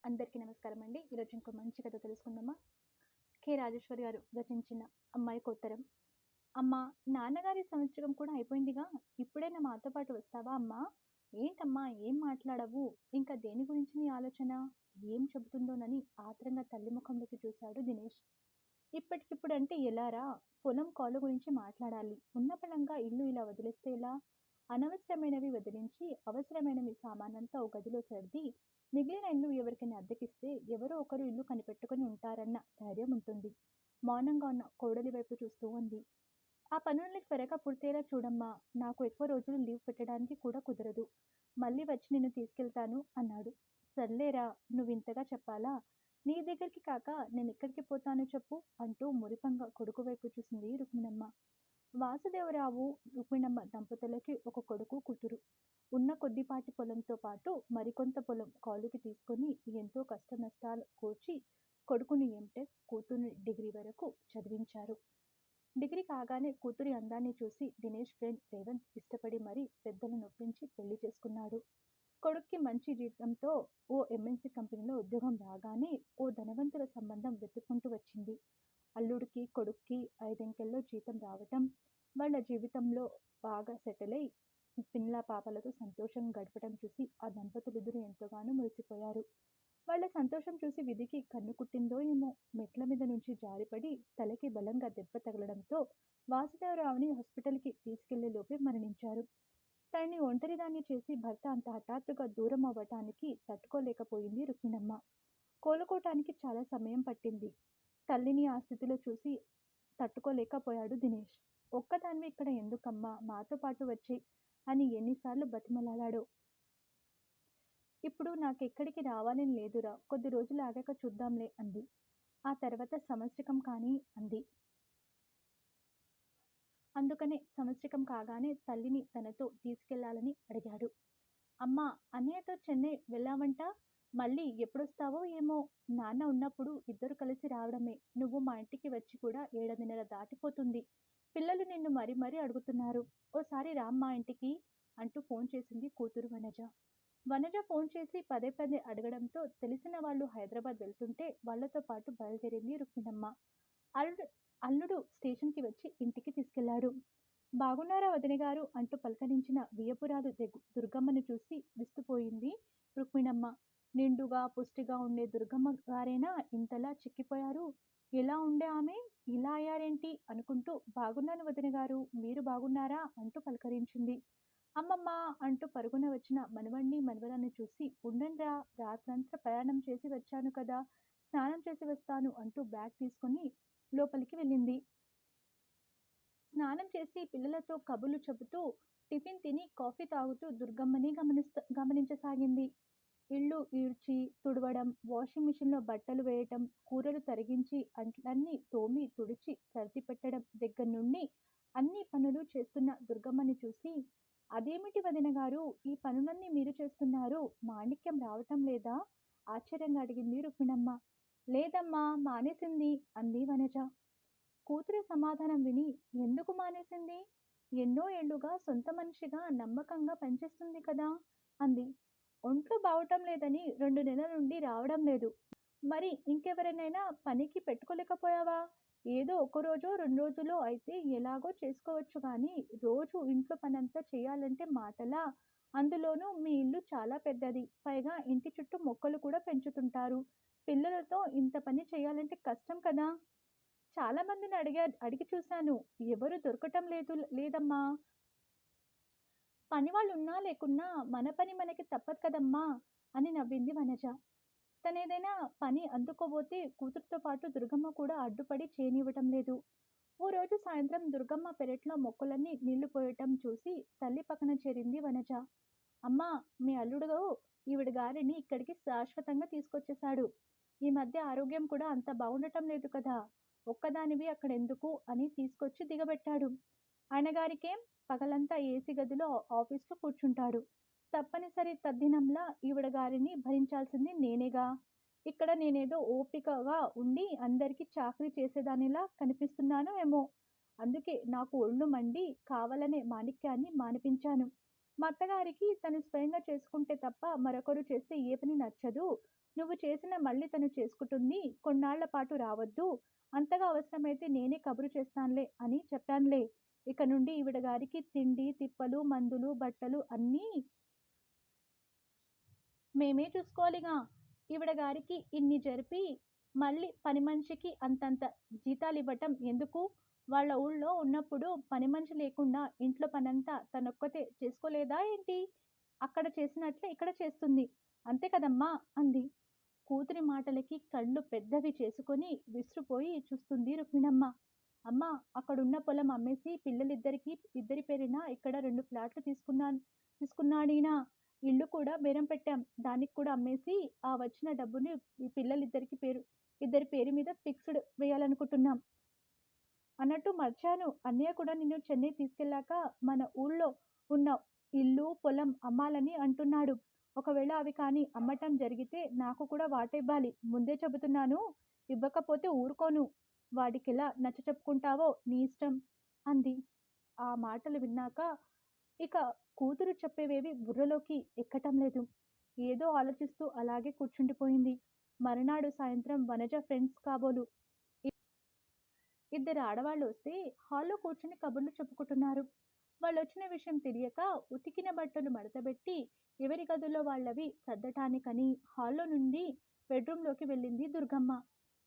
అందరికీ నమస్కారం అండి. ఈరోజు ఇంకో మంచి కథ తెలుసుకుందామా? కె. రాజేశ్వరి గారు రచించిన 'అమ్మాయికి ఉత్తరం'. అమ్మా, నాన్నగారి సంవత్సరం కూడా అయిపోయిందిగా. ఇప్పుడైనా మాతో పాటు వస్తావా అమ్మా? ఏంటమ్మా, ఏం మాట్లాడవు? ఇంకా దేని గురించి నీ ఆలోచన? ఏం చెబుతుందోనని ఆత్రంగా తల్లి ముఖంలోకి చూశాడు దినేష్. ఇప్పటికిప్పుడంటే ఎలారా? పొలం కాలు గురించి మాట్లాడాలి. ఉన్న పళంగా ఇల్లు ఇలా వదిలేస్తే ఎలా? అనవసరమైనవి వదిలించి అవసరమైనవి సామానంతా ఓ గదిలో సర్ది మిగిలిన ఇల్లు ఎవరికైనా అద్దెకిస్తే ఎవరో ఒకరు ఇల్లు కనిపెట్టుకుని ఉంటారన్న ధైర్యం ఉంటుంది. మౌనంగా ఉన్న కోడలి వైపు చూస్తూ ఉంది. ఆ పనుల్ని త్వరగా పూర్తయ్యేలా చూడమ్మా. నాకు ఎక్కువ రోజులు లీవ్ పెట్టడానికి కూడా కుదరదు. మళ్ళీ వచ్చి నిన్ను తీసుకెళ్తాను అన్నాడు. సర్లేరా, నువ్వింతగా చెప్పాలా? నీ దగ్గరికి కాక నేనెక్కడికి పోతాను చెప్పు అంటూ మురిపంగా కొడుకు వైపు చూసింది రుక్మిణమ్మ. వాసుదేవరావు, రుక్మిణమ్మ దంపతులకి ఒక కొడుకు, కూతురు. ఉన్న కొద్దిపాటి పొలంతో పాటు మరికొంత పొలం కౌలుకి తీసుకొని ఎంతో కష్టనష్టాలు కూర్చి కొడుకుని ఎంటెక్, కూతుర్ని డిగ్రీ వరకు చదివించారు. డిగ్రీ కాగానే కూతురి అందాన్ని చూసి దినేష్ ఫ్రెండ్ రేవంత్ ఇష్టపడి మరీ పెద్దలు నొప్పించి పెళ్లి చేసుకున్నాడు. కొడుక్కి మంచి జీతంతో ఓ ఎంఎన్సీ కంపెనీలో ఉద్యోగం రాగానే ఓ ధనవంతుల సంబంధం వెతుక్కుంటూ వచ్చింది. అల్లుడికి, కొడుక్కి 5 అంకెల్లో జీతం రావటం, వాళ్ళ జీవితంలో బాగా సెటిల్ అయి పిల్లా పాపలతో సంతోషంగా గడపటం చూసి ఆ దంపతులిద్దరూ ఎంతగానో మురిసిపోయారు. వాళ్ళ సంతోషం చూసి విధికి కన్ను కుట్టిందో ఏమో, మెట్ల మీద నుంచి జారిపడి తలకి బలంగా దెబ్బ తగలడంతో వాసుదేవరావుని హాస్పిటల్కి తీసుకెళ్లే లోపే మరణించారు. తనని ఒంటరిదాన్ని చేసి భర్త అంత హఠాత్తుగా దూరం అవ్వటానికి తట్టుకోలేకపోయింది రుక్మిణమ్మ. కోలుకోటానికి చాలా సమయం పట్టింది. తల్లిని ఆ స్థితిలో చూసి తట్టుకోలేకపోయాడు దినేష్. ఒక్కదానివి ఇక్కడ ఎందుకమ్మా, మాతో పాటు వచ్చేయ్ అని ఎన్నిసార్లు బతిమలాడాడో. ఇప్పుడు నాకెక్కడికి రావాలని లేదురా, కొద్ది రోజులు ఆగాక చూద్దాంలే అంది. ఆ తర్వాత సంవత్సరికం కానీ అంది. అందుకనే సంవత్సరికం కాగానే తల్లిని తనతో తీసుకెళ్లాలని అడిగాడు. అమ్మా, అన్నయ్యతో చెన్నై వెళ్ళావంట, మళ్ళీ ఎప్పుడొస్తావో ఏమో. నాన్న ఉన్నప్పుడు ఇద్దరు కలిసి రావడమే. నువ్వు మా ఇంటికి వచ్చి కూడా 7:30 దాటిపోతుంది. పిల్లలు నిన్ను మరీ మరీ అడుగుతున్నారు. ఓసారి రామ్మా ఇంటికి అంటూ ఫోన్ చేసింది కూతురు వనజ. వనజ ఫోన్ చేసి పదే పదే అడగడంతో తెలిసిన వాళ్ళు హైదరాబాద్ వెళ్తుంటే వాళ్లతో పాటు బయలుదేరింది రుక్మిణమ్మ. అల్లుడు అల్లుడు స్టేషన్కి వచ్చి ఇంటికి తీసుకెళ్లాడు. బాగున్నారా వదినగారు అంటూ పలకరించిన వియ్యపురాలు దుర్గమ్మని చూసి విస్తుపోయింది రుక్మిణమ్మ. నిండుగా పుష్టిగా ఉండే దుర్గమ్మ గారేనా ఇంతలా చిక్కిపోయారు? ఎలా ఉండే ఆమె ఇలా అయ్యారేంటి అనుకుంటూ బాగున్నాను వదినగారు, మీరు బాగున్నారా అంటూ పలకరించింది. అమ్మమ్మ అంటూ పరుగున వచ్చిన మనవణ్ణి మనవరాన్ని చూసి ఉండండ్రా, రాత్రంతా ప్రయాణం చేసి వచ్చాను కదా, స్నానం చేసి వస్తాను అంటూ బ్యాగ్ తీసుకుని లోపలికి వెళ్ళింది. స్నానం చేసి పిల్లలతో కబుర్లు చెబుతూ టిఫిన్ తిని కాఫీ తాగుతూ దుర్గమ్మని గమనించసాగింది. ఇల్లు ఈడ్చి తుడవడం, వాషింగ్ మిషన్లో బట్టలు వేయటం, కూరలు తరిగించి అంట్లన్నీ తోమి తుడిచి సర్ది పెట్టడం దగ్గర నుండి అన్ని పనులు చేస్తున్న దుర్గమ్మని చూసి, అదేమిటి వదిన గారు, ఈ పనులన్నీ మీరు చేస్తున్నారు, మాణిక్యం రావటం లేదా ఆశ్చర్యంగా అడిగింది రుక్మిణమ్మ. లేదమ్మా, మానేసింది అంది వనజ. కూతురి సమాధానం విని ఎందుకు మానేసింది? ఎన్నో ఏళ్లుగా సొంత మనిషిగా నమ్మకంగా పనిచేస్తుంది కదా అంది. ఒంట్లో బావటం లేదని 2 నెలల నుండి రావడం లేదు. మరి ఇంకెవరినైనా పనికి పెట్టుకోలేకపోయావా? ఏదో ఒకరోజో 2 రోజులో అయితే ఎలాగో చేసుకోవచ్చు కానీ రోజు ఇంట్లో పనంతా చేయాలంటే మాటలా? అందులోనూ మీ ఇల్లు చాలా పెద్దది. పైగా ఇంటి చుట్టూ మొక్కలు కూడా పెంచుతుంటారు. పిల్లలతో ఇంత పని చేయాలంటే కష్టం కదా. చాలా మందిని అడిగి చూశాను. ఎవరు దొరకటం లేదమ్మా. పనివాళ్ళు ఉన్నా లేకున్నా మన పని మనకి తప్పదు కదమ్మా అని నవ్వింది వనజ. తనేదైనా పని అందుకోబోతే కూతురుతో పాటు దుర్గమ్మ కూడా అడ్డుపడి చేయనివ్వటం లేదు. ఓ రోజు సాయంత్రం దుర్గమ్మ పెరట్లో మొక్కలన్నీ నీళ్లు పోయటం చూసి తల్లి పక్కన చేరింది వనజ. అమ్మా, మీ అల్లుడు ఈవిడ గారిని ఇక్కడికి శాశ్వతంగా తీసుకొచ్చేశాడు. ఈ మధ్య ఆరోగ్యం కూడా అంత బాగుండటం లేదు కదా. ఒక్కదానివి అక్కడెందుకు అని తీసుకొచ్చి దిగబెట్టాడు. ఆయనగారికేం పగలంతా ఏసీ గదిలో ఆఫీస్లో కూర్చుంటాడు. తప్పనిసరి తద్దినంలా ఈవిడ గారిని భరించాల్సింది నేనేగా. ఇక్కడ నేనేదో ఓపికగా ఉండి అందరికీ చాకరీ చేసేదానిలా కనిపిస్తున్నానో ఏమో. అందుకే నాకు ఒళ్ళు మండి కావాలనే మాణిక్యాన్ని మానిపించాను. మా అత్తగారికి తను స్వయంగా చేసుకుంటే తప్ప మరొకరు చేస్తే ఏ పని నచ్చదు. నువ్వు చేసిన మళ్ళీ తను చేసుకుంటుంది. కొన్నాళ్ల పాటు రావద్దు. అంతగా అవసరమైతే నేనే కబురు చేస్తానులే అని చెప్పానులే. ఇక నుండి ఈవిడ గారికి తిండి, తిప్పలు, మందులు, బట్టలు అన్నీ మేమే చూసుకోవాలిగా. ఈవిడ గారికి ఇన్ని జరిపి మళ్ళీ పని మనిషికి అంతంత జీతాలివ్వటం ఎందుకు? వాళ్ళ ఊళ్ళో ఉన్నప్పుడు పని మనిషి లేకుండా ఇంట్లో పనంతా తనొక్కతే చేసుకోలేదా ఏంటి? అక్కడ చేసినట్లే ఇక్కడ చేస్తుంది. అంతే కదమ్మా అంది. కూతురి మాటలకి కళ్ళు పెద్దవి చేసుకొని విసిరిపోయి చూస్తుంది రుక్మిణమ్మ. అమ్మా, అక్కడున్న పొలం అమ్మేసి ఇద్దరి పేరిన ఇక్కడ 2 ఫ్లాట్లు తీసుకున్నాడీనా. ఇల్లు కూడా బేరం పెట్టాం. దానికి కూడా అమ్మేసి ఆ వచ్చిన డబ్బుని ఈ ఇద్దరి పేరు మీద ఫిక్స్డ్ వేయాలనుకుంటున్నాం. అన్నట్టు మర్చాను, అన్నయ్య కూడా నిన్ను చెన్నై తీసుకెళ్ళాక మన ఊళ్ళో ఉన్న ఇల్లు, పొలం అమ్మాలని అంటున్నాడు. ఒకవేళ అవి కానీ అమ్మటం జరిగితే నాకు కూడా వాటివ్వాలి. ముందే చెబుతున్నాను. ఇవ్వకపోతే ఊరుకోను. వాడికెలా నచ్చచెప్పుకుంటావో నీ ఇష్టం అంది. ఆ మాటలు విన్నాక ఇక కూతురు చెప్పేవేవి బుర్రలోకి ఎక్కటం లేదు. ఏదో ఆలోచిస్తూ అలాగే కూర్చుండిపోయింది. మరునాడు సాయంత్రం వనజ ఫ్రెండ్స్ కాబోలు ఇద్దరు ఆడవాళ్ళు వస్తే హాల్లో కూర్చుని కబుర్లు చెప్పుకుంటున్నారు. వాళ్ళు వచ్చిన విషయం తెలియక ఉతికిన బట్టలు మడతబెట్టి ఎవరి గదుల్లో వాళ్ళవి సర్దటానికని హాల్లో నుండి బెడ్రూమ్లోకి వెళ్ళింది దుర్గమ్మ.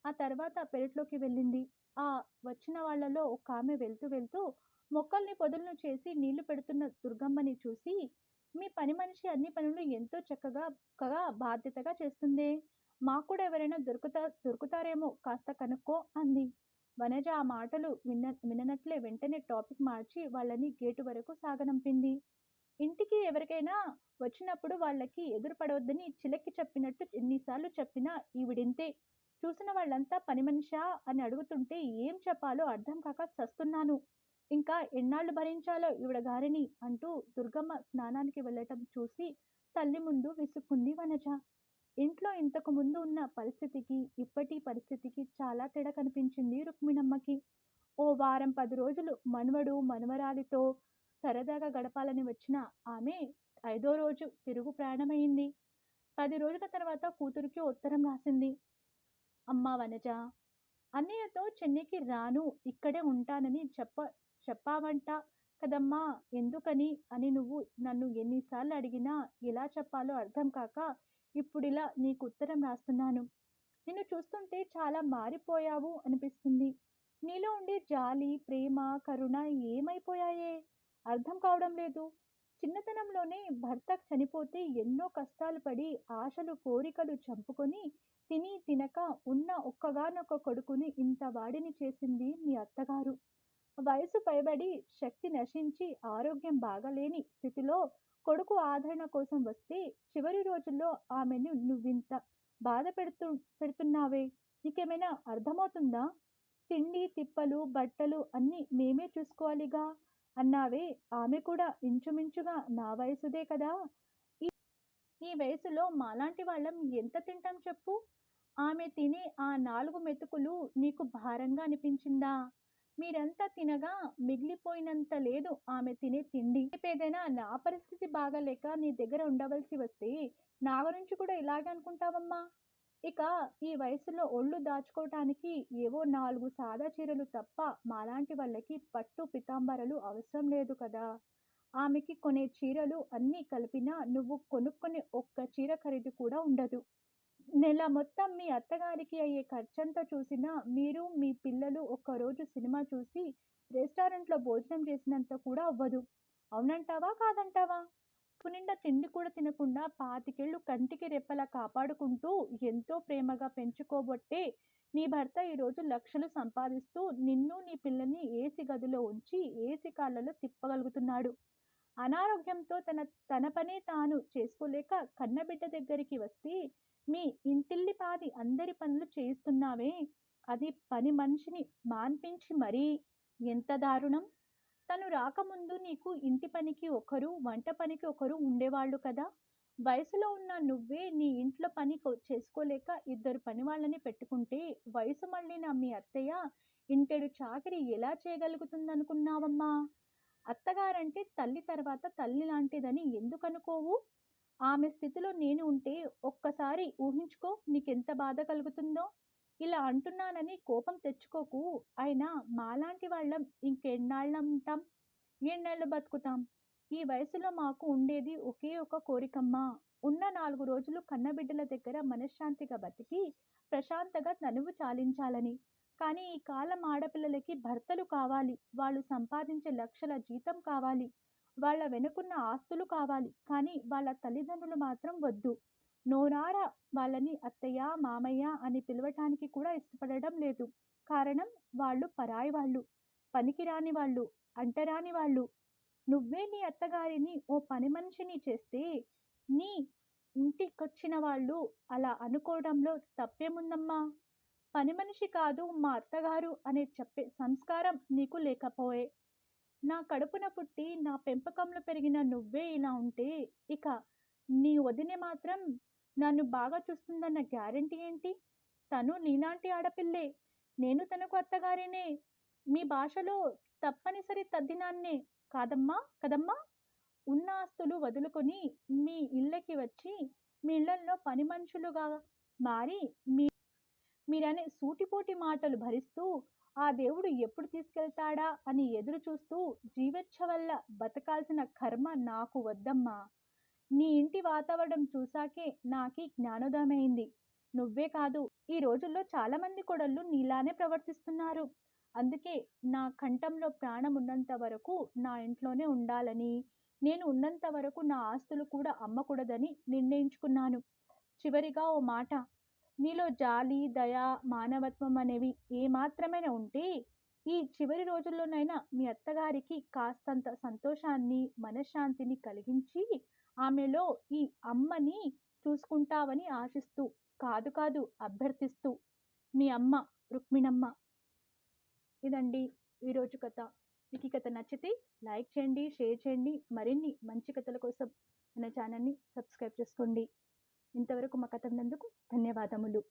ఆ తర్వాత పెరట్లోకి వెళ్ళింది. ఆ వచ్చిన వాళ్లలో ఒక ఆమె వెళ్తూ వెళ్తూ మొక్కల్ని పొదలను చేసి నీళ్లు పెడుతున్న దుర్గమ్మని చూసి, మీ పని మనిషి అన్ని పనులు ఎంతో చక్కగా బాధ్యతగా చేస్తుందే. మాకు కూడా ఎవరైనా దొరుకుతారేమో కాస్త కనుక్కో అంది. వనజ ఆ మాటలు విననట్లే వెంటనే టాపిక్ మార్చి వాళ్ళని గేటు వరకు సాగనంపింది. ఇంటికి ఎవరికైనా వచ్చినప్పుడు వాళ్ళకి ఎదురు పడవద్దని చిలక్కి చెప్పినట్టు ఎన్నిసార్లు చెప్పినా ఈవిడింతే. చూసిన వాళ్ళంతా పని మనిషా అని అడుగుతుంటే ఏం చెప్పాలో అర్థం కాక చస్తున్నాను. ఇంకా ఎన్నాళ్ళు భరించాలో ఈవిడ గారిని అంటూ దుర్గమ్మ స్నానానికి వెళ్ళటం చూసి తల్లి ముందు విసుక్కుంది వనజ. ఇంట్లో ఇంతకు ముందు ఉన్న పరిస్థితికి ఇప్పటి పరిస్థితికి చాలా తేడా కనిపించింది రుక్మిణమ్మకి. ఓ వారం 10 రోజులు మనవడు మనవరాలితో సరదాగా గడపాలని వచ్చిన ఆమె 5వ రోజు తిరుగు ప్రయాణమైంది. 10 రోజుల తర్వాత కూతురికి ఉత్తరం రాసింది. అమ్మా వనజ, అన్నయ్యతో చెన్నైకి రాను, ఇక్కడే ఉంటానని చెప్పావంట కదమ్మా. ఎందుకని అని నువ్వు నన్ను ఎన్నిసార్లు అడిగినా ఎలా చెప్పాలో అర్థం కాక ఇప్పుడిలా నీకు ఉత్తరం రాస్తున్నాను. నిన్ను చూస్తుంటే చాలా మారిపోయావు అనిపిస్తుంది. నీలో ఉండే జాలి, ప్రేమ, కరుణ ఏమైపోయాయే అర్థం కావడం లేదు. చిన్నతనంలోనే భర్త చనిపోతే ఎన్నో కష్టాలు పడి ఆశలు కోరికలు చంపుకొని తిని తినక ఉన్న ఒక్కగానొక్క కొడుకుని ఇంత వాడిని చేసింది మీ అత్తగారు. వయసు పైబడి శక్తి నశించి ఆరోగ్యం బాగలేని స్థితిలో కొడుకు ఆదరణ కోసం వస్తే చివరి రోజుల్లో ఆమెను నువ్వింత బాధ పెడుతున్నావే, నీకేమైనా అర్థమవుతుందా? తిండి తిప్పలు బట్టలు అన్నీ మేమే చూసుకోవాలిగా అన్నావే, ఆమె కూడా ఇంచుమించుగా నా వయసుదే కదా. ఈ వయసులో మాలాంటి వాళ్ళం ఎంత తింటాం చెప్పు? ఆమె తినే ఆ 4 మెతుకులు నీకు భారంగా అనిపించిందా? మీరంతా తినగా మిగిలిపోయినంత లేదు ఆమె తినే తిండి. రేపేదైనా నా పరిస్థితి బాగాలేక నీ దగ్గర ఉండవలసి వస్తే నా గురించి కూడా ఇలాగే అనుకుంటావమ్మా. ఇక ఈ వయసులో ఒళ్ళు దాచుకోవటానికి ఏవో 4 సాదా చీరలు తప్ప మాలాంటి వాళ్ళకి పట్టు పితాంబరలు అవసరం లేదు కదా. ఆమెకి కొనే చీరలు అన్నీ కలిపినా నువ్వు కొనుక్కునే ఒక్క చీర ఖరీదు కూడా ఉండదు. నెల మొత్తం మీ అత్తగారికి అయ్యే ఖర్చంతా చూసినా మీరు మీ పిల్లలు ఒక్కరోజు సినిమా చూసి రెస్టారెంట్లో భోజనం చేసినంత కూడా అవ్వదు. అవునంటావా కాదంటావా? నిండా తిండి కూడా తినకుండా 25 కంటికి రెప్పలా కాపాడుకుంటూ ఎంతో ప్రేమగా పెంచుకోబట్టే నీ భర్త ఈరోజు లక్షలు సంపాదిస్తూ నిన్ను నీ పిల్లని ఏసీ గదిలో ఉంచి ఏసీ కాళ్ళలో తిప్పగలుగుతున్నాడు. అనారోగ్యంతో తన పని తాను చేసుకోలేక కన్నబిడ్డ దగ్గరికి వస్తే మీ ఇంటిల్లిపాది అందరి పనులు చేయిస్తున్నావే, అది పని మనిషిని మాన్పించి మరీ ఎంత దారుణం. తను రాకముందు నీకు ఇంటి పనికి ఒకరు, వంట పనికి ఒకరు ఉండేవాళ్ళు కదా. వయసులో ఉన్న నువ్వే నీ ఇంట్లో పని చేసుకోలేక 2 పని వాళ్ళని పెట్టుకుంటే వయసు మళ్ళిన మీ అత్తయ్య ఇంటెడు చాకిరి ఎలా చేయగలుగుతుందనుకున్నావమ్మా? అత్తగారంటే తల్లి తర్వాత తల్లి లాంటిదని ఎందుకు అనుకోవు? ఆమె స్థితిలో నేను ఉంటే ఒక్కసారి ఊహించుకో నీకెంత బాధ కలుగుతుందో. ఇలా అంటున్నానని కోపం తెచ్చుకోకు. అయినా మాలాంటి వాళ్ళం ఇంకెన్నాళ్ళుంటాం? ఎన్నేళ్ళు బతుకుతాం? ఈ వయసులో మాకు ఉండేది ఒకే ఒక కోరికమ్మా! ఉన్న 4 రోజులు కన్నబిడ్డల దగ్గర మనశ్శాంతిగా బతికి, ప్రశాంతంగా తనువు చాలించాలని. కానీ ఈ కాలం ఆడపిల్లలకి భర్తలు కావాలి. వాళ్ళు సంపాదించే లక్షల జీతం కావాలి. వాళ్ళ వెనకున్న ఆస్తులు కావాలి. కానీ వాళ్ళ తల్లిదండ్రులు మాత్రం వద్దు. నోరారా వాళ్ళని అత్తయ్య, మామయ్య అని పిలవటానికి కూడా ఇష్టపడడం లేదు. కారణం వాళ్ళు పరాయి వాళ్ళు, పనికిరాని వాళ్ళు, అంటరాని వాళ్ళు. నువ్వే నీ అత్తగారిని ఓ పని మనిషిని చేస్తే, నీ ఇంటికొచ్చిన వాళ్ళు అలా అనుకోవడంలో తప్పేముందమ్మా? పని మనిషి కాదు మా అత్తగారు అనే చెప్పే సంస్కారం నీకు లేకపోయే. నా కడుపున పుట్టి, నా పెంపకంలో పెరిగిన నువ్వే ఇలా ఉంటే, ఇక నీ వదినె మాత్రం నన్ను బాగా చూస్తుందన్న గ్యారంటీ ఏంటి? తను నీలాంటి ఆడపిల్లే. నేను తనకు అత్తగారినే. మీ భాషలో తప్పనిసరి తద్దినాన్నే. కాదమ్మా కదమ్మా? ఉన్న ఆస్తులు వదులుకొని మీ ఇళ్ళకి వచ్చి, మీ ఇళ్ళల్లో పని మనుషులుగా మారి, మీరనే సూటిపోటి మాటలు భరిస్తూ, ఆ దేవుడు ఎప్పుడు తీసుకెళ్తాడా అని ఎదురు చూస్తూ జీవచ్ఛవల్ల బతకాల్సిన కర్మ నాకు వద్దమ్మా! నీ ఇంటి వాతావరణం చూసాకే నాకీ జ్ఞానోదయమైంది. నువ్వే కాదు, ఈ రోజుల్లో చాలామంది కోడళ్ళు నీలానే ప్రవర్తిస్తున్నారు. అందుకే నా కంఠంలో ప్రాణం ఉన్నంత వరకు నా ఇంట్లోనే ఉండాలని, నేను ఉన్నంత వరకు నా ఆస్తులు కూడా అమ్మకూడదని నిర్ణయించుకున్నాను. చివరిగా ఓ మాట. నీలో జాలి, దయ, మానవత్వం అనేవి ఏమాత్రమైనా ఉంటే, ఈ చివరి రోజుల్లోనైనా మీ అత్తగారికి కాస్తంత సంతోషాన్ని, మనశ్శాంతిని కలిగించి, ఆమెలో ఈ అమ్మని చూసుకుంటావని ఆశిస్తూ, కాదు కాదు అభ్యర్థిస్తూ, మీ అమ్మ రుక్మిణమ్మ. ఇదండి ఈరోజు కథ. మీకు ఈ కథ నచ్చితే లైక్ చేయండి, షేర్ చేయండి. మరిన్ని మంచి కథల కోసం మన ఛానల్ని సబ్స్క్రైబ్ చేసుకోండి. ఇంతవరకు మా కథ విన్నందుకు ధన్యవాదములు.